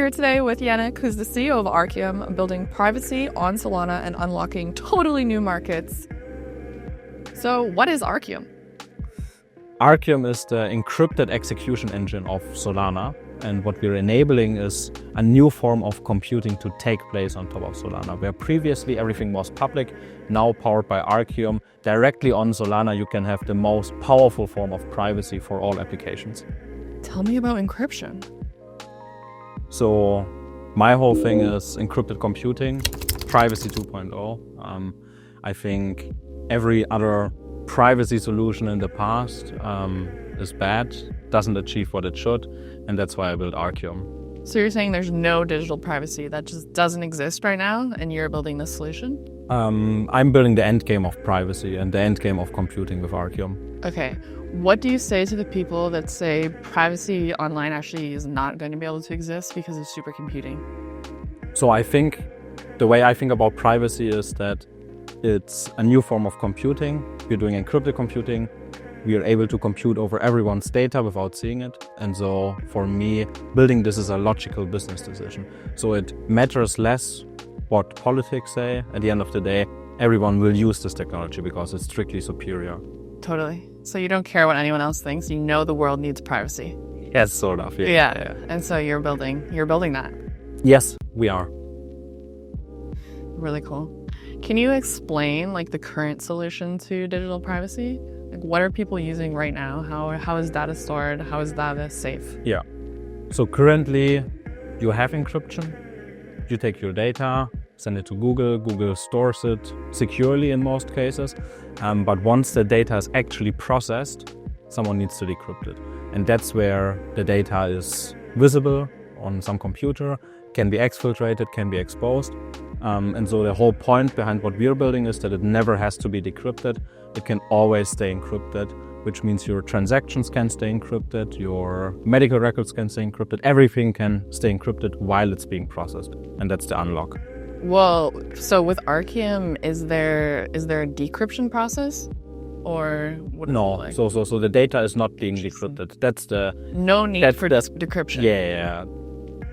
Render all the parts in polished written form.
here today with Yannik, who's the CEO of Arcium, building privacy on Solana and unlocking totally new markets. So what is Arcium? Arcium is the encrypted execution engine of Solana, and what we're enabling is a new form of computing to take place on top of Solana. Where previously everything was public, now powered by Arcium, directly on Solana you can have the most powerful form of privacy for all applications. Tell me about encryption. So my whole thing is encrypted computing, privacy 2.0. I think every other privacy solution in the past is bad, doesn't achieve what it should, and that's why I built Arcium. So you're saying there's no digital privacy that just doesn't exist right now, and you're building this solution? I'm building the end game of privacy and the end game of computing with Arcium. Okay. What do you say to the people that say privacy online actually is not going to be able to exist because of supercomputing? So I think the way I think about privacy is that it's a new form of computing. We're doing encrypted computing. We are able to compute over everyone's data without seeing it. And so for me, building this is a logical business decision. So it matters less what politics say. At the end of the day, everyone will use this technology because it's strictly superior. Totally. So you don't care what anyone else thinks. You know the world needs privacy. Yes, sort of. Yeah. And so you're building that. Yes, we are. Really cool. Can you explain like the current solution to digital privacy? Like what are people using right now? How is data stored? How is data safe? Yeah. So currently you have encryption. You take your data, send it to Google. Google stores it securely in most cases. But once the data is actually processed, someone needs to decrypt it. And that's where the data is visible on some computer, can be exfiltrated, can be exposed. And so the whole point behind what we're building is that it never has to be decrypted. It can always stay encrypted, which means your transactions can stay encrypted, your medical records can stay encrypted, everything can stay encrypted while it's being processed. And that's the unlock. Well, so with Arcium, is there a decryption process? Or what No, like? so the data is not being decrypted. That's the no need for decryption. Yeah.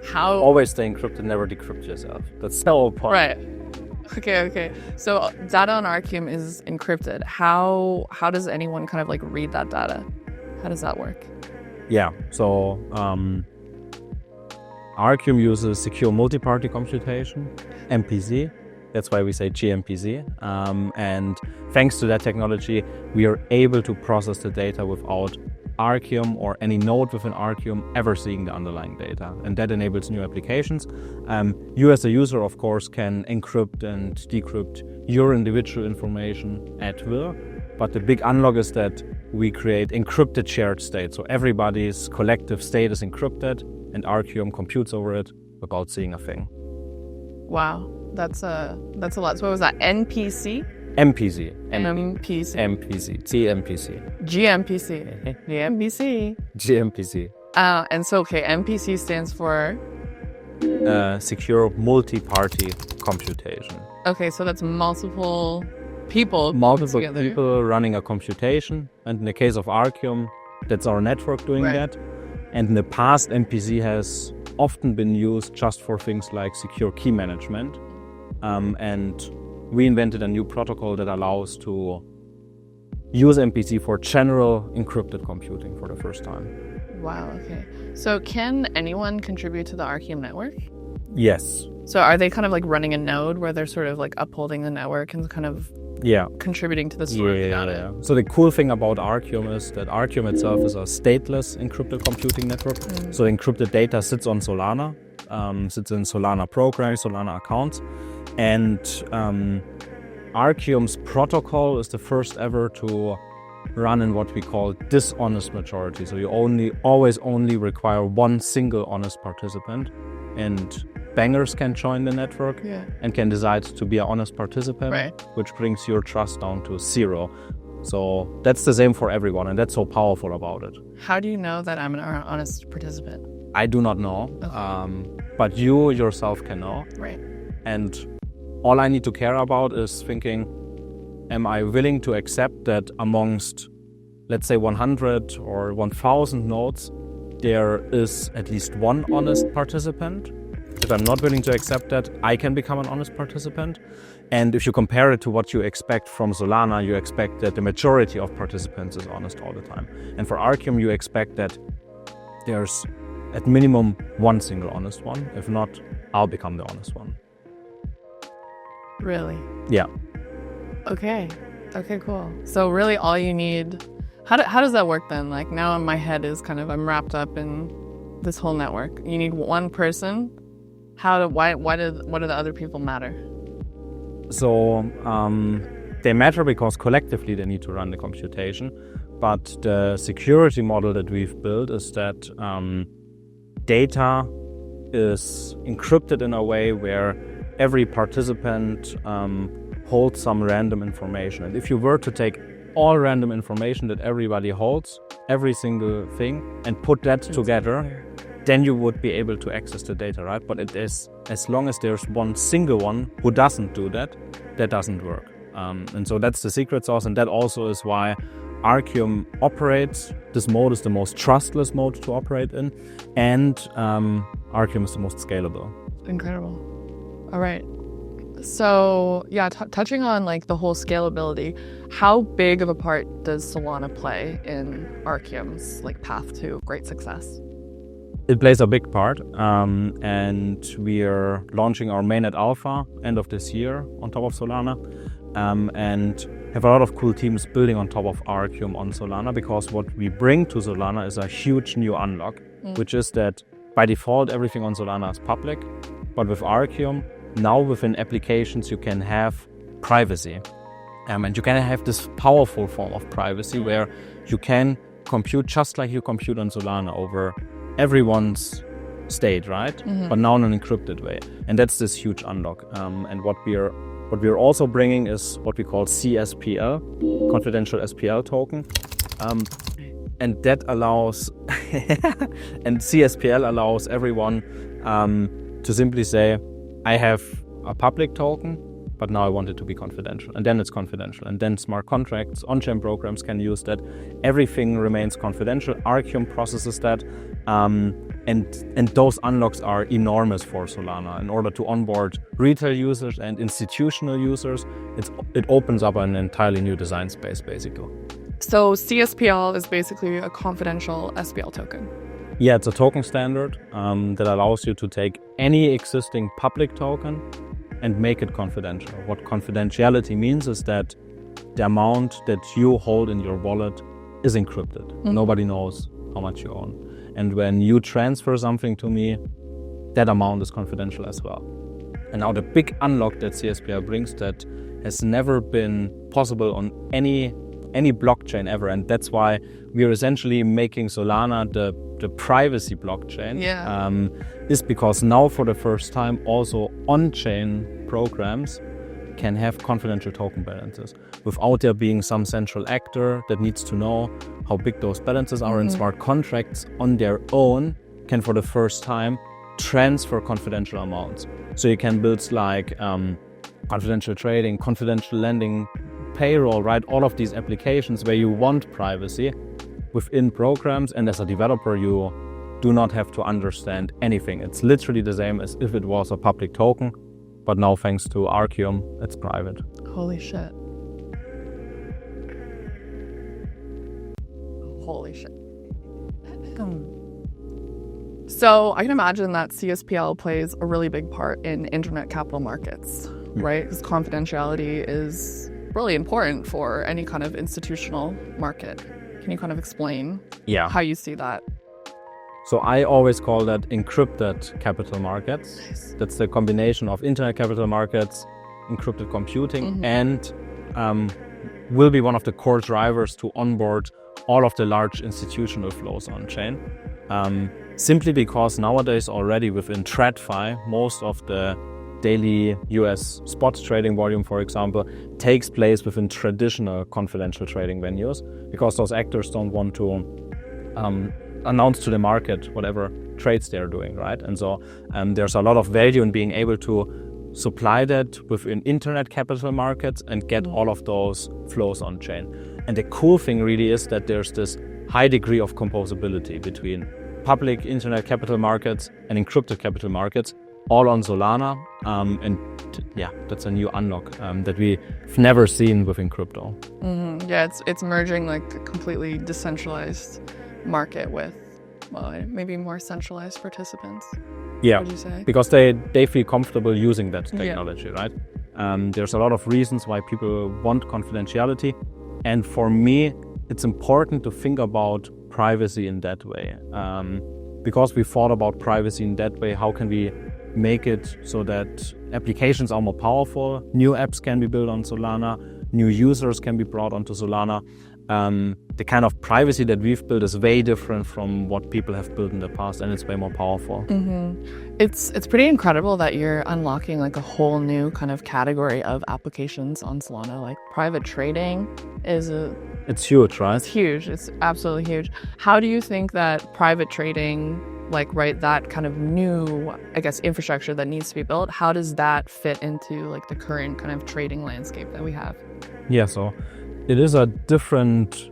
How always stay encrypted, never decrypt yourself. That's the whole point. Right. Okay. So data on Arcium is encrypted. How does anyone kind of like read that data? How does that work? Yeah. So Arcium uses secure multi-party computation, MPC. That's why we say gMPC. And thanks to that technology, we are able to process the data without Arcium or any node within Arcium ever seeing the underlying data. And that enables new applications. You as a user, of course, can encrypt and decrypt your individual information at will. But the big unlock is that we create encrypted shared state. So everybody's collective state is encrypted and Arcium computes over it without seeing a thing. Wow, that's a lot. So what was that? NPC? MPC. MPC. MPC. gMPC. gMPC. gMPC. gMPC. And so, okay, MPC stands for? Secure multi-party computation. Okay, so that's multiple people. Multiple people running a computation. And in the case of Arcium, that's our network doing that. And in the past, MPC has often been used just for things like secure key management. And we invented a new protocol that allows to use MPC for general encrypted computing for the first time. Wow, okay. So can anyone contribute to the Arcium network? Yes. So are they kind of like running a node where they're sort of like upholding the network and kind of contributing to the story? Yeah. So the cool thing about Arcium is that Arcium itself is a stateless encrypted computing network. So the encrypted data sits on Solana, sits in Solana programs, Solana accounts. And Arcium's protocol is the first ever to run in what we call dishonest majority. So you always only require one single honest participant, and bangers can join the network and can decide to be an honest participant, which brings your trust down to 0. So that's the same for everyone, and that's so powerful about it. How do you know that I'm an honest participant? I do not know, but you yourself can know. Right. And all I need to care about is thinking, am I willing to accept that amongst, let's say, 100 or 1,000 nodes, there is at least one honest participant? If I'm not willing to accept that, I can become an honest participant. And if you compare it to what you expect from Solana, you expect that the majority of participants is honest all the time. And for Arcium, you expect that there's at minimum one single honest one. If not, I'll become the honest one. Really? Yeah. Okay, cool. So really all you need, how does that work then? Like now in my head is kind of, I'm wrapped up in this whole network. You need one person. Why do the other people matter? So they matter because collectively they need to run the computation. But the security model that we've built is that data is encrypted in a way where every participant holds some random information. And if you were to take all random information that everybody holds, every single thing, and put that together, then you would be able to access the data, right? But it is, as long as there's one single one who doesn't do that, that doesn't work. And so that's the secret sauce, and that also is why Arcium operates. This mode is the most trustless mode to operate in, and Arcium is the most scalable. Incredible. All right. So yeah, touching on like the whole scalability, how big of a part does Solana play in Arcium's like path to great success? It plays a big part, and we are launching our mainnet alpha end of this year on top of Solana, and have a lot of cool teams building on top of Arcium on Solana, because what we bring to Solana is a huge new unlock, which is that by default everything on Solana is public, but with Arcium, now within applications you can have privacy, and you can have this powerful form of privacy where you can compute just like you compute on Solana over everyone's state, right? But now in an encrypted way, and that's this huge unlock. And what we're also bringing is what we call CSPL, confidential SPL token, and that allows and CSPL allows everyone to simply say, I have a public token, but now I want it to be confidential, and then it's confidential, and then smart contracts, on-chain programs can use that. Everything remains confidential. Arcium processes that, and those unlocks are enormous for Solana. In order to onboard retail users and institutional users, it opens up an entirely new design space, basically. So CSPL is basically a confidential SPL token. Yeah, it's a token standard that allows you to take any existing public token and make it confidential. What confidentiality means is that the amount that you hold in your wallet is encrypted. Nobody knows how much you own. And when you transfer something to me, that amount is confidential as well. And now the big unlock that CSPL brings that has never been possible on any blockchain ever, and that's why we're essentially making Solana the privacy blockchain, is because now for the first time also on-chain programs can have confidential token balances without there being some central actor that needs to know how big those balances are, and smart contracts on their own can for the first time transfer confidential amounts. So you can build like confidential trading, confidential lending, payroll, right? All of these applications where you want privacy within programs, and as a developer you do not have to understand anything. It's literally the same as if it was a public token, but now thanks to Arcium, it's private. Holy shit. Holy shit. So I can imagine that CSPL plays a really big part in internet capital markets, right? Because confidentiality is really important for any kind of institutional market. Can you kind of explain how you see that? So I always call that encrypted capital markets. Nice. That's the combination of internet capital markets, encrypted computing, and will be one of the core drivers to onboard all of the large institutional flows on chain. Simply because nowadays already within TradFi, most of the daily US spot trading volume, for example, takes place within traditional confidential trading venues, because those actors don't want to announce to the market whatever trades they're doing, right? And so there's a lot of value in being able to supply that within internet capital markets and get all of those flows on chain. And the cool thing really is that there's this high degree of composability between public internet capital markets and encrypted capital markets, all on Solana. That's a new unlock that we've never seen within crypto. Yeah, it's merging like a completely decentralized market with, maybe more centralized participants. Yeah, would you say? Because they feel comfortable using that technology, right? There's a lot of reasons why people want confidentiality. And for me, it's important to think about privacy in that way. Because we thought about privacy in that way, how can we make it so that applications are more powerful, new apps can be built on Solana, new users can be brought onto Solana. The kind of privacy that we've built is way different from what people have built in the past, and it's way more powerful. It's pretty incredible that you're unlocking like a whole new kind of category of applications on Solana. Like private trading it's huge, right? It's huge. It's absolutely huge. How do you think that private trading, that kind of new, I guess, infrastructure that needs to be built, how does that fit into like the current kind of trading landscape that we have? Yeah, so it's a different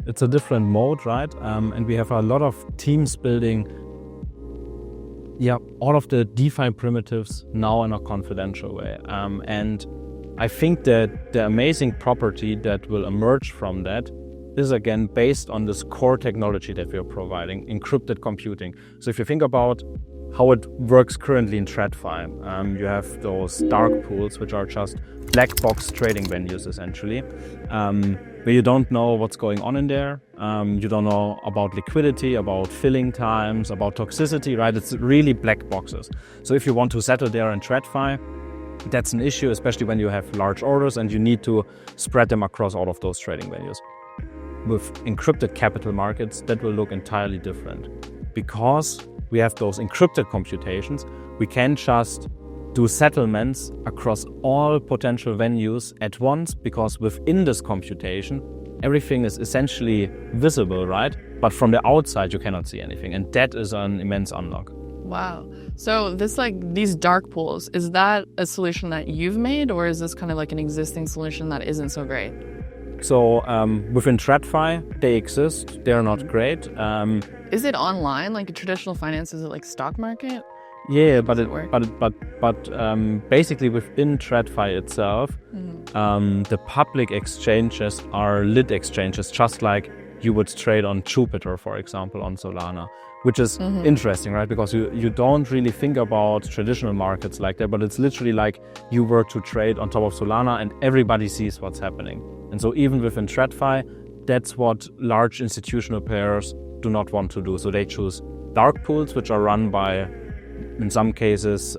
mode, right? And we have a lot of teams building all of the DeFi primitives now in a confidential way. And I think that the amazing property that will emerge from that is again based on this core technology that we are providing, encrypted computing. So if you think about how it works currently in TradFi, you have those dark pools, which are just black box trading venues essentially, where you don't know what's going on in there. You don't know about liquidity, about filling times, about toxicity, right? It's really black boxes. So if you want to settle there in TradFi, that's an issue, especially when you have large orders and you need to spread them across all of those trading venues. With encrypted capital markets, that will look entirely different. Because we have those encrypted computations, we can just do settlements across all potential venues at once, because within this computation, everything is essentially visible, right? But from the outside, you cannot see anything. And that is an immense unlock. Wow. So these dark pools, is that a solution that you've made, or is this kind of like an existing solution that isn't so great? So within TradFi, they exist. They're not great. Is it online, like a traditional finance? Is it like stock market? Yeah, but basically within TradFi itself, the public exchanges are lit exchanges, just like you would trade on Jupiter, for example, on Solana, which is interesting, right? Because you don't really think about traditional markets like that, but it's literally like you were to trade on top of Solana and everybody sees what's happening. And so even within TradFi, that's what large institutional players do not want to do. So they choose dark pools, which are run by, in some cases,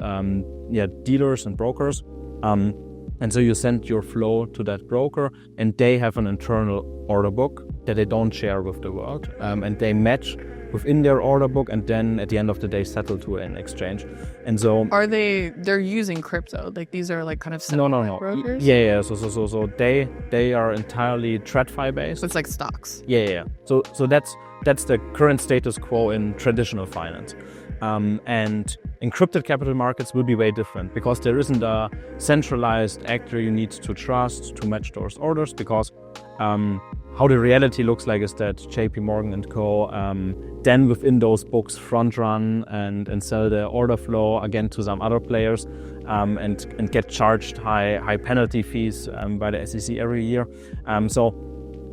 dealers and brokers. And so you send your flow to that broker, and they have an internal order book that they don't share with the world. And they match within their order book, and then at the end of the day settle to an exchange. And so they're using crypto? Like these are like kind of no. brokers? Yeah. So they are entirely TradFi based. So it's like stocks. Yeah. So that's the current status quo in traditional finance. And encrypted capital markets will be way different, because there isn't a centralized actor you need to trust to match those orders, because how the reality looks like is that JP Morgan and co. Then within those books front run and sell the order flow again to some other players, and get charged high penalty fees by the SEC every year. So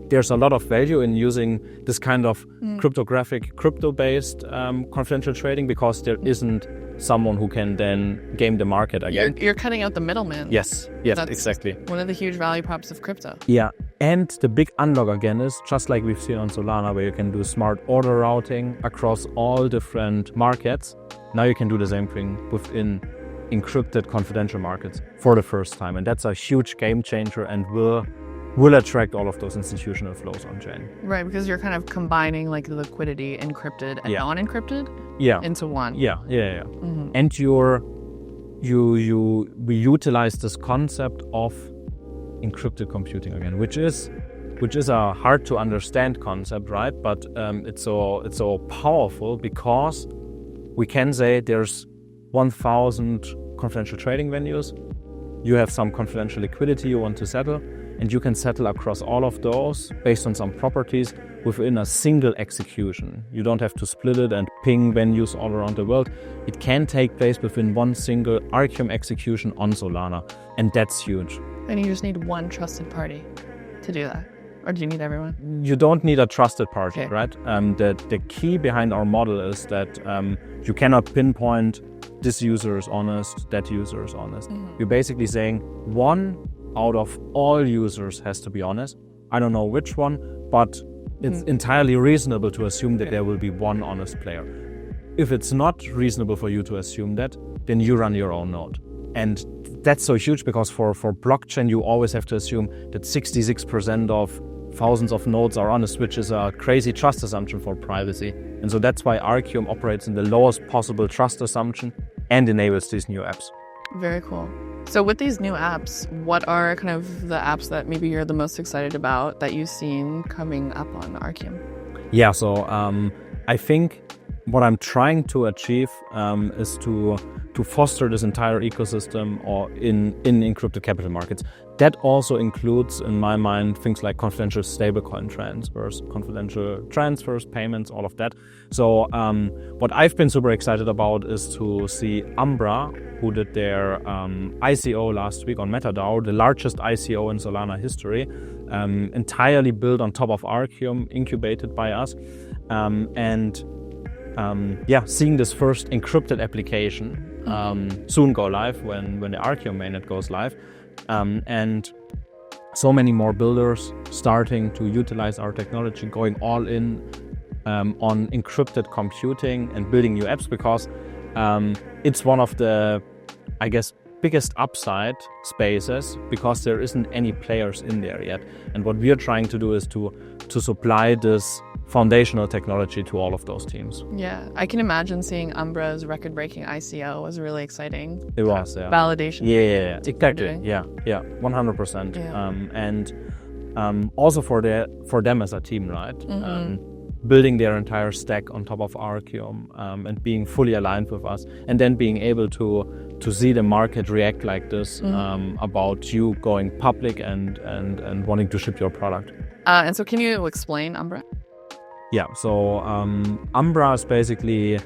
there's a lot of value in using this kind of crypto-based confidential trading, because there isn't someone who can then game the market again. You're cutting out the middleman. Yes, That's exactly. One of the huge value props of crypto. Yeah, and the big unlock again is, just like we've seen on Solana, where you can do smart order routing across all different markets. Now you can do the same thing within encrypted confidential markets for the first time. And that's a huge game changer and will attract all of those institutional flows on chain. Right, because you're kind of combining like the liquidity encrypted and non-encrypted into one. Yeah. And we utilize this concept of encrypted computing again, which is a hard to understand concept, right? But it's so powerful, because we can say there's 1,000 confidential trading venues. You have some confidential liquidity you want to settle. and you can settle across all of those based on some properties within a single execution. You don't have to split it and ping venues all around the world. It can take place within one single Arcium execution on Solana, and that's huge. And you just need one trusted party to do that. Or do you need everyone? You don't need a trusted party, Okay. right? The key behind our model is that you cannot pinpoint this user is honest, that user is honest. You're basically saying one out of all users has to be honest. I don't know which one, but it's entirely reasonable to assume that there will be one honest player. If it's not reasonable for you to assume that, then you run your own node. And that's so huge because for blockchain, you always have to assume that 66% of thousands of nodes are honest, which is a crazy trust assumption for privacy. And so that's why Arcium operates in the lowest possible trust assumption and enables these new apps. Very cool. So with these new apps, what are kind of the apps that maybe you're the most excited about that you've seen coming up on Arcium? Yeah, so I think what I'm trying to achieve is to foster this entire ecosystem or in encrypted capital markets. That also includes, in my mind, things like confidential stablecoin transfers, payments, all of that. So what I've been super excited about is to see Umbra, who did their ICO last week on MetaDAO, the largest ICO in Solana history, entirely built on top of Arcium, incubated by us. Seeing this first encrypted application soon go live when the Arcium mainnet goes live. And so many more builders starting to utilize our technology, going all in on encrypted computing and building new apps, because it's one of the, I guess, biggest upside spaces, because there isn't any players in there yet. And what we are trying to do is to supply this foundational technology to all of those teams. Yeah, I can imagine seeing Umbra's record-breaking ICO was really exciting. It was, yeah. Validation. Yeah, exactly. Yeah, 100%. Yeah. And also for them as a team, right? Building their entire stack on top of Arcium and being fully aligned with us, and then being able to see the market react like this about you going public and wanting to ship your product. And so can you explain Umbra? Yeah, so Umbra is basically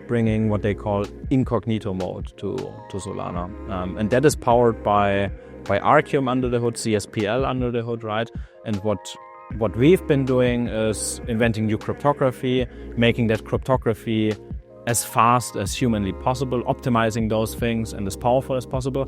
bringing what they call incognito mode to Solana. And that is powered by Arcium under the hood, CSPL under the hood, right? And what we've been doing is inventing new cryptography, making that cryptography as fast as humanly possible, optimizing those things and as powerful as possible.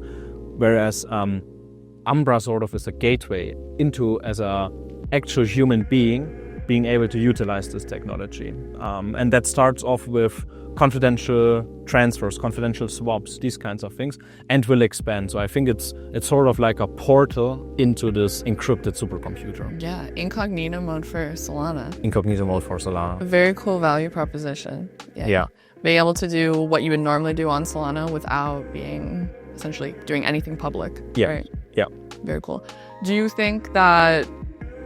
Whereas Umbra sort of is a gateway into, as a actual human being able to utilize this technology. And that starts off with confidential transfers, confidential swaps, these kinds of things, and will expand. So I think it's sort of like a portal into this encrypted supercomputer. Yeah, incognito mode for Solana. Incognito mode for Solana. A very cool value proposition. Yeah. Being able to do what you would normally do on Solana without being essentially doing anything public. Yeah. Right? Yeah. Very cool. Do you think that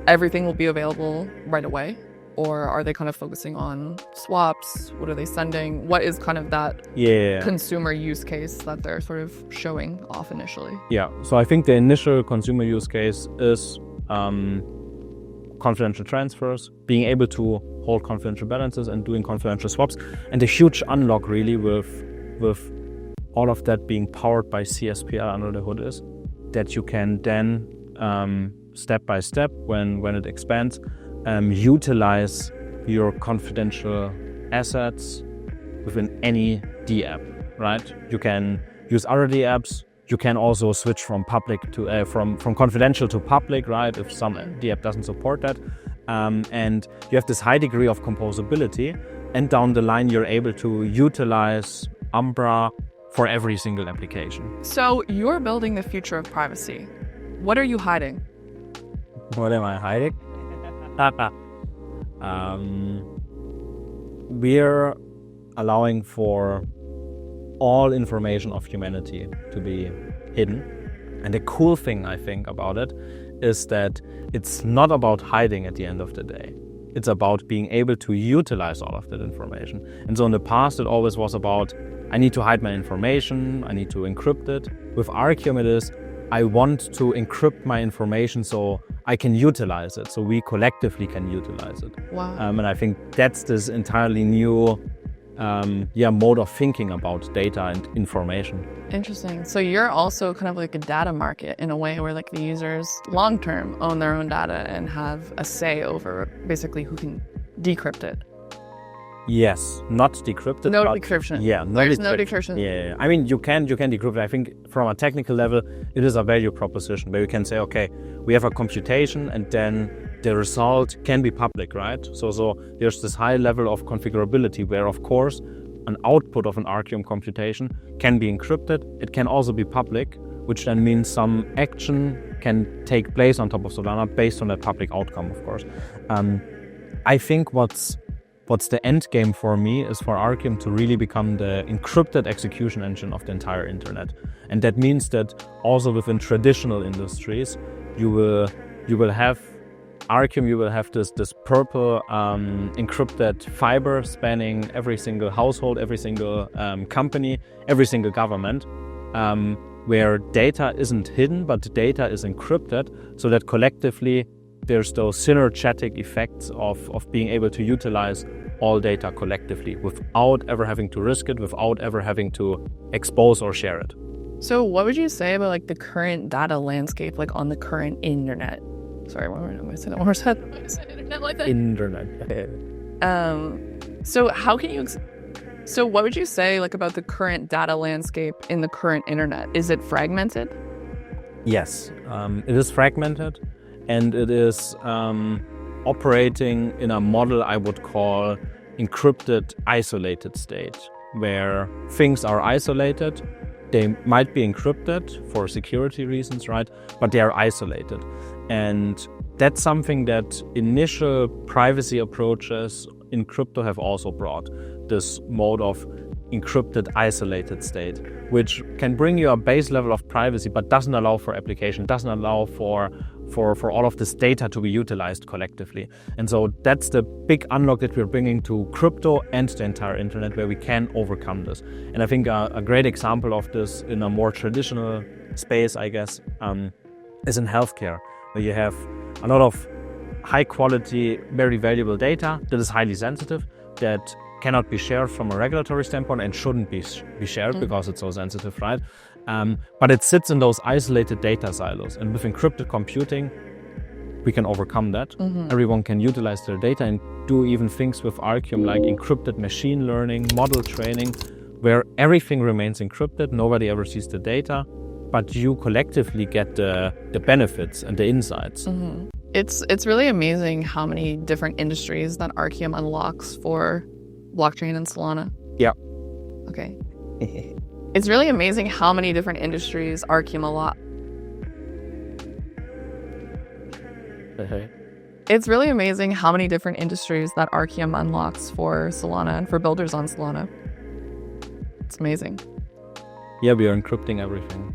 everything will be available right away? Or are they kind of focusing on swaps? What are they sending? What is kind of that consumer use case that they're sort of showing off initially? Yeah, so I think the initial consumer use case is confidential transfers, being able to hold confidential balances and doing confidential swaps. And the huge unlock really with all of that being powered by CSPL under the hood is that you can then step by step, when it expands, utilize your confidential assets within any D app, right? You can use other D apps. You can also switch from public to from confidential to public, right? If some D app doesn't support that, and you have this high degree of composability. And down the line, you're able to utilize Umbra for every single application. So you're building the future of privacy. What are you hiding? What am I hiding? We're allowing for all information of humanity to be hidden. And the cool thing, I think, about it is that it's not about hiding at the end of the day. It's about being able to utilize all of that information. And so in the past, it always was about, I need to hide my information, I need to encrypt it. With Arcium, it is, I want to encrypt my information so I can utilize it, so we collectively can utilize it. Wow. And I think that's this entirely new mode of thinking about data and information. Interesting. So you're also kind of like a data market in a way where like the users long-term own their own data and have a say over basically who can decrypt it. Yes, not decrypted. No decryption. Yeah, There's no decryption. Yeah, I mean, you can decrypt it. I think from a technical level, it is a value proposition where you can say, okay, we have a computation and then the result can be public, right? So there's this high level of configurability where, of course, an output of an Arcium computation can be encrypted. It can also be public, which then means some action can take place on top of Solana based on that public outcome, of course. I think what's the end game for me is for Arcium to really become the encrypted execution engine of the entire internet. And that means that also within traditional industries, you will have Arcium, you will have this purple encrypted fiber spanning every single household, every single company, every single government, where data isn't hidden, but data is encrypted, so that collectively there's those synergetic effects of being able to utilize all data collectively without ever having to risk it, without ever having to expose or share it. So what would you say about like the current data landscape, like on the current internet? Sorry, I'm going to say that one more time. Internet like that. Internet. So what would you say like about the current data landscape in the current internet? Is it fragmented? Yes, it is fragmented, and it is operating in a model I would call encrypted isolated state, where things are isolated. They might be encrypted for security reasons, right? But they are isolated. And that's something that initial privacy approaches in crypto have also brought, this mode of encrypted isolated state, which can bring you a base level of privacy, but doesn't allow for application, doesn't allow for all of this data to be utilized collectively. And so that's the big unlock that we're bringing to crypto and the entire internet, where we can overcome this. And I think a great example of this in a more traditional space, I guess, is in healthcare, where you have a lot of high quality, very valuable data that is highly sensitive, that cannot be shared from a regulatory standpoint and shouldn't be shared because it's so sensitive, right? But it sits in those isolated data silos. And with encrypted computing, we can overcome that. Everyone can utilize their data and do even things with Arcium like encrypted machine learning, model training, where everything remains encrypted, nobody ever sees the data, but you collectively get the benefits and the insights. It's really amazing how many different industries that Arcium unlocks for blockchain and Solana. Yeah. Okay. It's really amazing how many different industries Arcium unlocks. It's really amazing how many different industries that Arcium unlocks for Solana and for builders on Solana. It's amazing. Yeah, we are encrypting everything.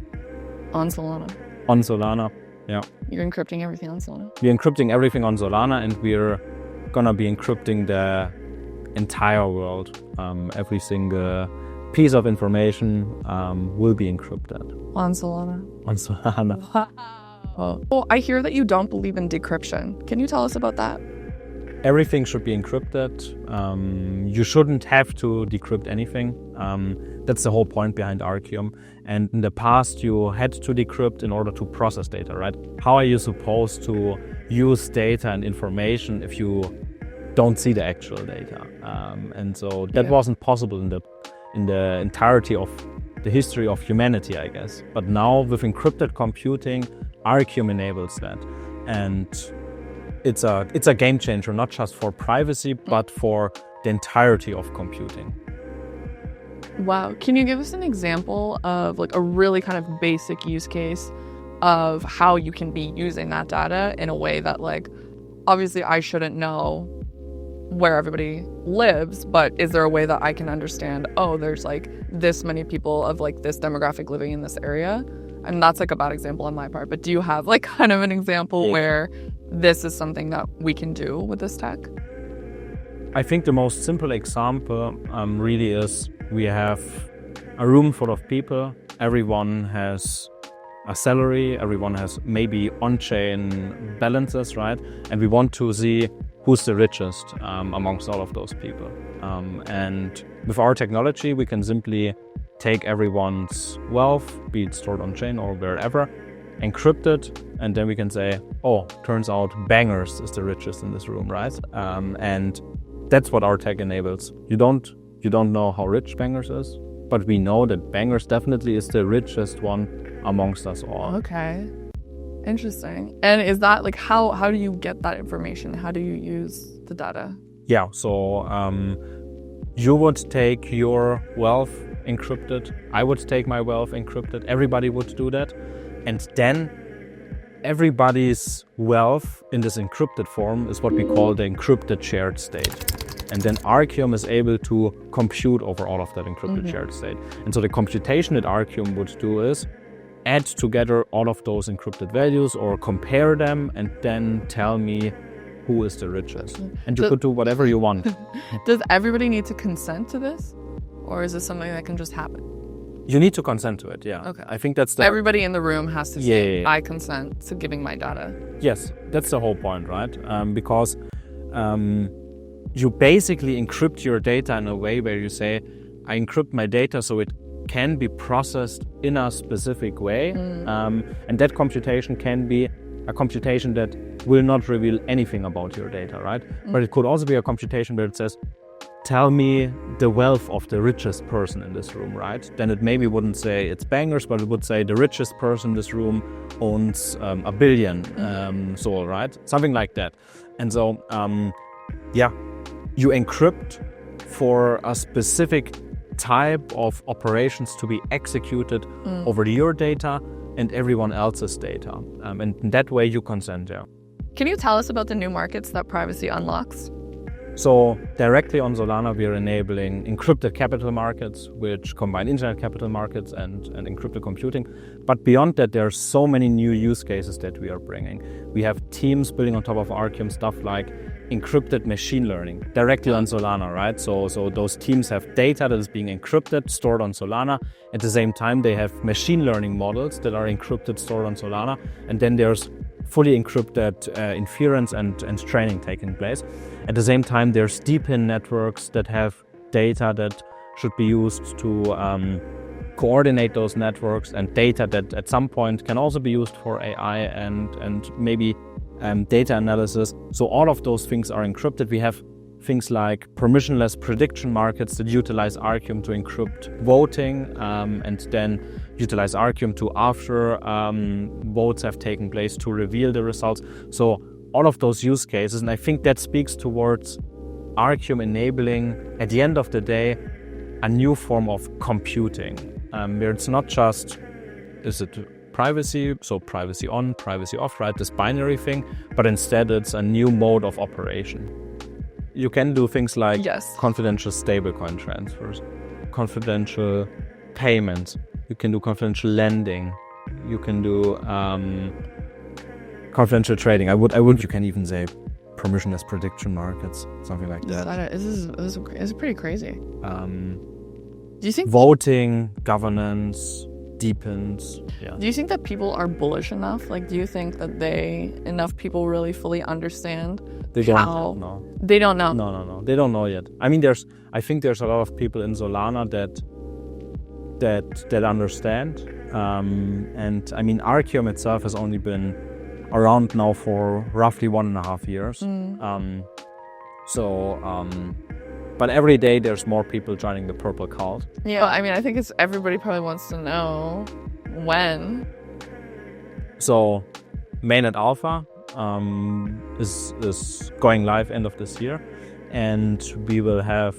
On Solana. On Solana, yeah. You're encrypting everything on Solana? We're encrypting everything on Solana, and we're gonna be encrypting the entire world. Every single piece of information will be encrypted. On Solana. On Solana. Wow. Well, I hear that you don't believe in decryption. Can you tell us about that? Everything should be encrypted. You shouldn't have to decrypt anything. That's the whole point behind Arcium. And in the past, you had to decrypt in order to process data, right? How are you supposed to use data and information if you don't see the actual data? And so that wasn't possible in the entirety of the history of humanity, I guess. But now with encrypted computing, Arcium enables that. And it's a game changer, not just for privacy, but for the entirety of computing. Wow. Can you give us an example of like a really kind of basic use case of how you can be using that data in a way that, like, obviously I shouldn't know where everybody lives, but is there a way that I can understand, oh, there's like this many people of like this demographic living in this area? And that's like a bad example on my part, but do you have like kind of an example where this is something that we can do with this tech? I think the most simple example really is we have a room full of people. Everyone has a salary, everyone has maybe on-chain balances, right? And we want to see who's the richest amongst all of those people. And with our technology, we can simply take everyone's wealth, be it stored on-chain or wherever, encrypt it, and then we can say, oh, turns out Bangers is the richest in this room, right? And that's what our tech enables. You don't know how rich Bangers is, but we know that Bangers definitely is the richest one amongst us all. Okay. Interesting. And is that like, how do you get that information? How do you use the data? Yeah, so you would take your wealth encrypted, I would take my wealth encrypted, everybody would do that. And then everybody's wealth in this encrypted form is what we call the encrypted shared state. And then Arcium is able to compute over all of that encrypted shared state. And so the computation that Arcium would do is add together all of those encrypted values or compare them and then tell me who is the richest. And you could do whatever you want. Does everybody need to consent to this? Or is this something that can just happen? You need to consent to it, yeah. Okay. I think that's everybody in the room has to say, yeah. I consent to giving my data. Yes, that's the whole point, right? Because you basically encrypt your data in a way where you say, I encrypt my data so it can be processed in a specific way. And that computation can be a computation that will not reveal anything about your data, right? But it could also be a computation where it says, tell me the wealth of the richest person in this room, right? Then it maybe wouldn't say it's Bangers, but it would say the richest person in this room owns $1 billion Sol, right? Something like that. And so, yeah, you encrypt for a specific type of operations to be executed over your data and everyone else's data. And in that way you consent, yeah. Can you tell us about the new markets that privacy unlocks? So directly on Solana, we are enabling encrypted capital markets, which combine internet capital markets and encrypted computing. But beyond that, there are so many new use cases that we are bringing. We have teams building on top of Arcium stuff like encrypted machine learning directly on Solana, right? So those teams have data that is being encrypted, stored on Solana. At the same time, they have machine learning models that are encrypted, stored on Solana. And then there's fully encrypted inference and training taking place. At the same time, there's deep-in networks that have data that should be used to coordinate those networks and data that at some point can also be used for AI and maybe data analysis. So all of those things are encrypted. We have things like permissionless prediction markets that utilize Arcium to encrypt voting and then utilize Arcium to, after votes have taken place, to reveal the results. So all of those use cases, and I think that speaks towards Arcium enabling, at the end of the day, a new form of computing, where it's not just, is it privacy, so privacy on, privacy off, right, this binary thing, but instead it's a new mode of operation. You can do things like confidential stablecoin transfers, confidential payments, you can do confidential lending, you can do confidential trading. You can even say permissionless prediction markets, something like that. This is pretty crazy. Do you think voting, governance deepens? Yeah. Do you think that people are bullish enough? Like, do you think that enough people really fully understand They don't know. They don't know. No. They don't know yet. I mean, I think there's a lot of people in Solana that understand. And I mean, Arcium itself has only been around now for roughly 1.5 years. But every day there's more people joining the purple cult. Yeah, I mean, I think everybody probably wants to know when. So mainnet alpha is going live end of this year, and we will have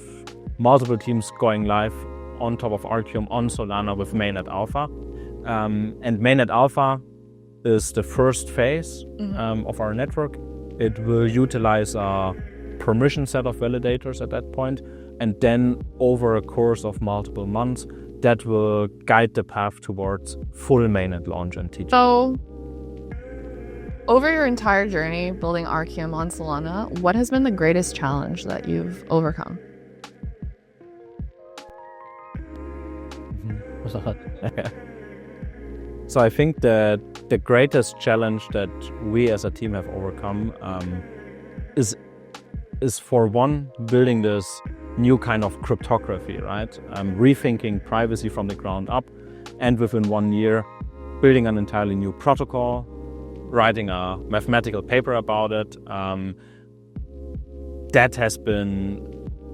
multiple teams going live on top of Arcium on Solana with mainnet alpha. And mainnet alpha is the first phase of our network. It will utilize a permission set of validators at that point, and then over a course of multiple months, that will guide the path towards full mainnet launch and teaching. So, over your entire journey building Arcium on Solana, what has been the greatest challenge that you've overcome? So I think that the greatest challenge that we as a team have overcome is for one, building this new kind of cryptography, right? Rethinking privacy from the ground up, and within 1 year, building an entirely new protocol, writing a mathematical paper about it. That has been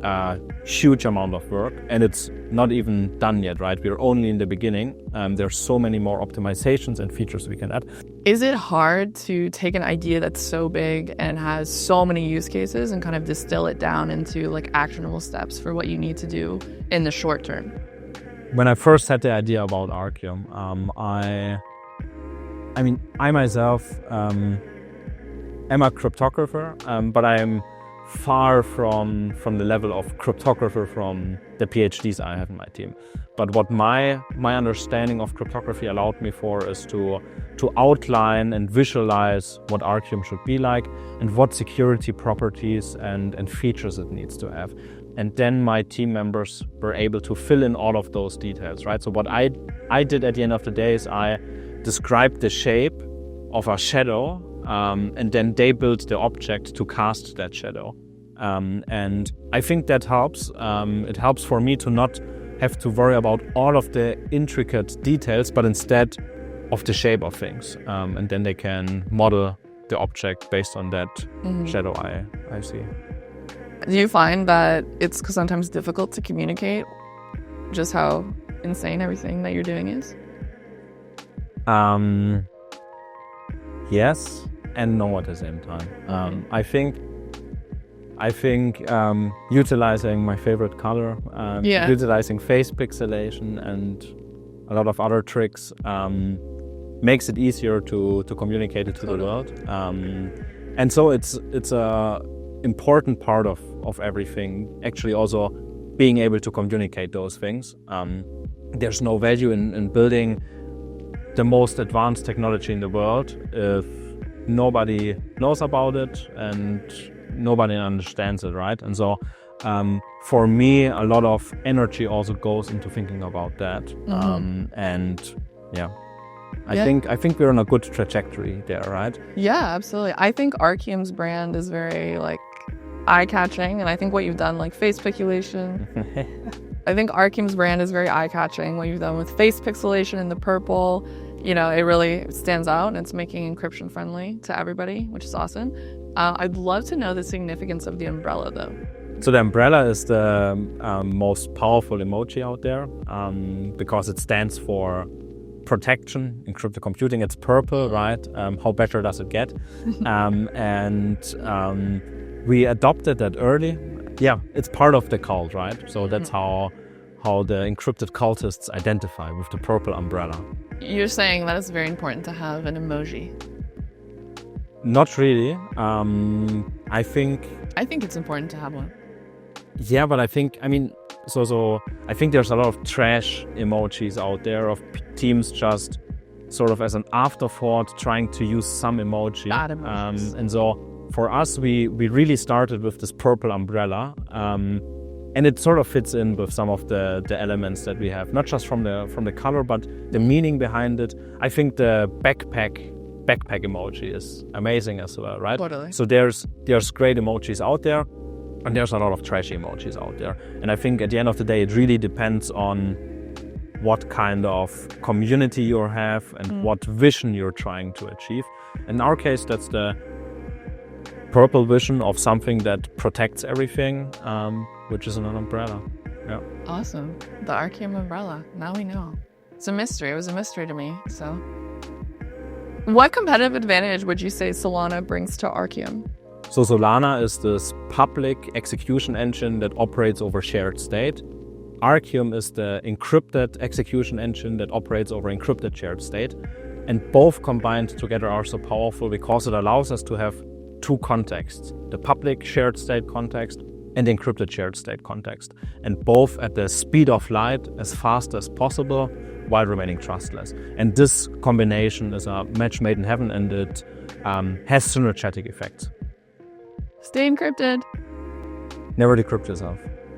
a huge amount of work, and it's not even done yet, right? We're only in the beginning. There's so many more optimizations and features we can add. Is it hard to take an idea that's so big and has so many use cases and kind of distill it down into like actionable steps for what you need to do in the short term? When I first had the idea about Arcium, I myself am a cryptographer, but I am far from the level of cryptographer from the PhDs I have in my team. But what my understanding of cryptography allowed me for is to outline and visualize what Arcium should be like and what security properties and features it needs to have. And then my team members were able to fill in all of those details, right? So what I did at the end of the day is I described the shape of a shadow, and then they built the object to cast that shadow. And I think that helps. It helps for me to not have to worry about all of the intricate details, but instead of the shape of things. And then they can model the object based on that shadow I see. Do you find that it's sometimes difficult to communicate just how insane everything that you're doing is? Yes and no at the same time. I think utilizing my favorite color, utilizing face pixelation and a lot of other tricks makes it easier to communicate it to the world. And so it's a important part of everything, actually also being able to communicate those things. There's no value in building the most advanced technology in the world if nobody knows about it and nobody understands it, right? And so for me, a lot of energy also goes into thinking about that. I think we're on a good trajectory there, right? Yeah, absolutely. I think Arcium's brand is very like eye-catching, and I think what you've done, like face pixelation. I think Arcium's brand is very eye-catching. What you've done with face pixelation in the purple, it really stands out, and it's making encryption friendly to everybody, which is awesome. I'd love to know the significance of the umbrella, though. So the umbrella is the most powerful emoji out there because it stands for protection in crypto computing. It's purple, right? How better does it get? We adopted that early. Yeah, it's part of the cult, right? So that's how the encrypted cultists identify, with the purple umbrella. You're saying that it's very important to have an emoji. Not really. I think it's important to have one. Yeah, but I think there's a lot of trash emojis out there of teams just sort of as an afterthought trying to use some emoji. Bad emojis. And so for us, we really started with this purple umbrella, and it sort of fits in with some of the elements that we have, not just from the color, but the meaning behind it. I think the backpack emoji is amazing as well, right? Totally. So there's great emojis out there, and there's a lot of trashy emojis out there. And I think at the end of the day, it really depends on what kind of community you have and what vision you're trying to achieve. In our case, that's the purple vision of something that protects everything, which is an umbrella. Yeah. Awesome. The Arcium umbrella. Now we know. It's a mystery. It was a mystery to me. So, what competitive advantage would you say Solana brings to Arcium? So Solana is this public execution engine that operates over shared state. Arcium is the encrypted execution engine that operates over encrypted shared state. And both combined together are so powerful because it allows us to have two contexts, the public shared state context and the encrypted shared state context, and both at the speed of light, as fast as possible, while remaining trustless. And this combination is a match made in heaven, and it has synergetic effects. Stay encrypted. Never decrypt yourself.